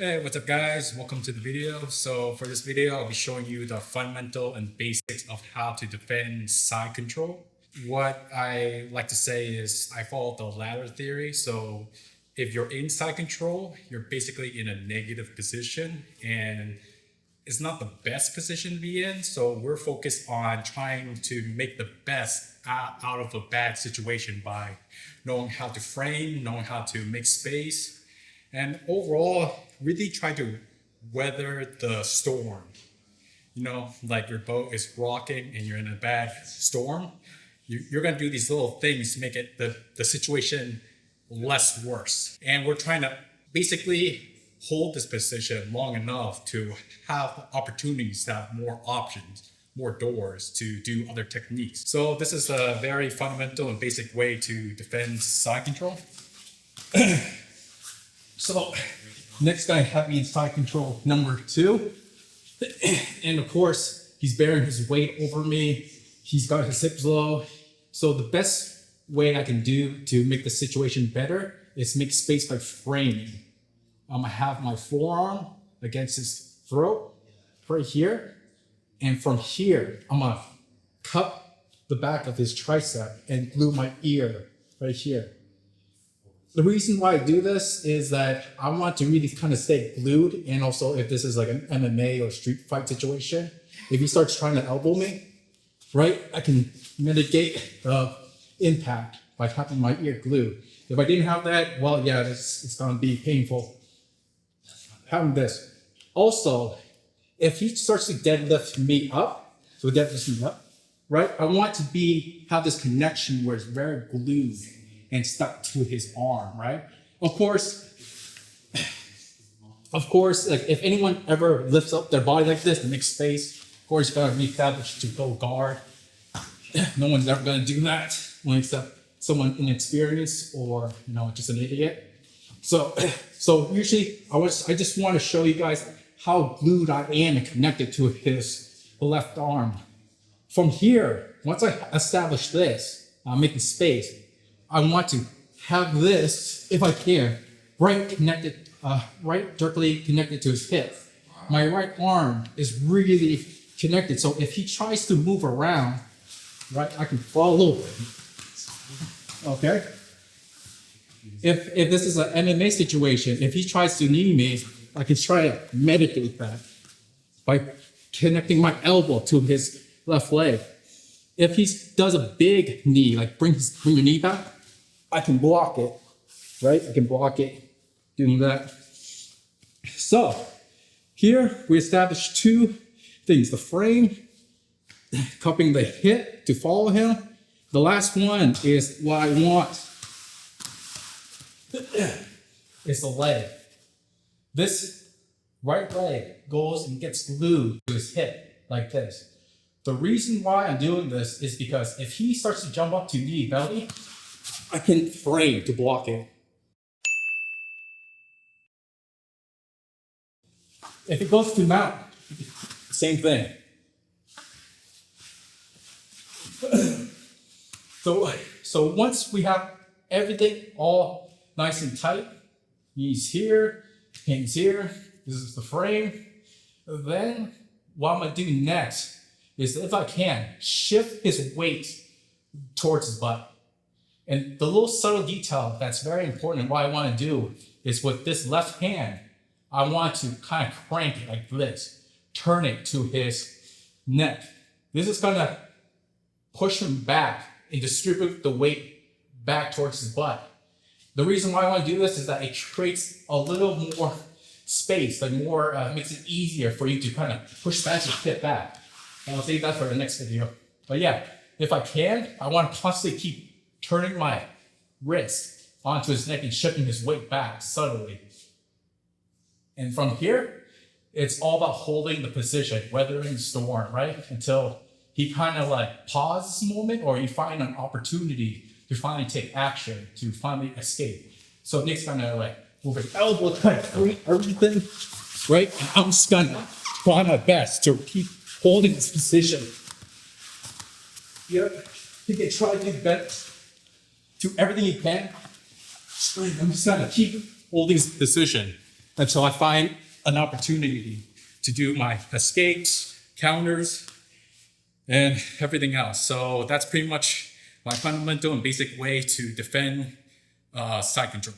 Hey, what's up guys? Welcome to the video. So for this video, I'll be showing you the fundamental and basics of how to defend side control. What I like to say is I follow the ladder theory. So if you're in side control, you're basically in a negative position and it's not the best position to be in. So we're focused on trying to make the best out of a bad situation by knowing how to frame, knowing how to make space, and overall really try to weather the storm. You know, like your boat is rocking and you're in a bad storm. You're going to do these little things to make it the situation less worse. And we're trying to basically hold this position long enough to have opportunities to have more options, more doors to do other techniques. So this is a very fundamental and basic way to defend side control. So next guy have me in side control number 2. And of course, he's bearing his weight over me. He's got his hips low. So the best way I can do to make the situation better is make space by framing. I have my forearm against his throat right here. And from here, I'm gonna cup the back of his tricep and glue my ear right here. The reason why I do this is that I want to really kind of stay glued, and also if this is like an MMA or street fight situation, if he starts trying to elbow me, right, I can mitigate the impact by having my ear glued. If I didn't have that, well, yeah, it's gonna be painful. Having this. Also, if he starts to deadlift me up, right, I want to have this connection where it's very glued and stuck to his arm, right? Of course, like if anyone ever lifts up their body like this and makes space, of course you gotta reestablish to go guard. No one's ever gonna do that, except someone inexperienced or just an idiot. So usually I just want to show you guys how glued I am and connected to his left arm. From here, once I establish this, I'm making space. I want to have this, if I can, right directly connected to his hip. My right arm is really connected. So if he tries to move around, right, I can follow him. Okay? If this is an MMA situation, if he tries to knee me, I can try to mitigate that by connecting my elbow to his left leg. If he does a big knee, like bring your knee back, I can block it, right? I can block it doing that. So here we established 2 things: the frame, cupping the hip to follow him. The last one is what I want. It's the leg. This right leg goes and gets glued to his hip like this. The reason why I'm doing this is because if he starts to jump up to knee belly, I can frame to block it. If it goes to mount, same thing. So once we have everything all nice and tight, knees here, hands here, this is the frame. Then what I'm gonna do next is, if I can, shift his weight towards his butt. And the little subtle detail that's very important and what I want to do is with this left hand, I want to kind of crank it like this, turn it to his neck. This is gonna push him back and distribute the weight back towards his butt. The reason why I want to do this is that it creates a little more space, like more, makes it easier for you to kind of push back your hip back. And I'll save that for the next video. But yeah, if I can, I want to constantly keep turning my wrist onto his neck and shifting his weight back subtly. And from here, it's all about holding the position, weathering the storm, right? Until he kind of like pauses a moment, or you find an opportunity to finally take action, to finally escape. So Nick's gonna like move his elbow, kind of free everything, right? And I'm just gonna try my best to keep holding this position. Yep, you can try to do best. Do everything you can. I'm just gonna keep holding this position. until I find an opportunity to do my escapes, counters, and everything else. So that's pretty much my fundamental and basic way to defend side control.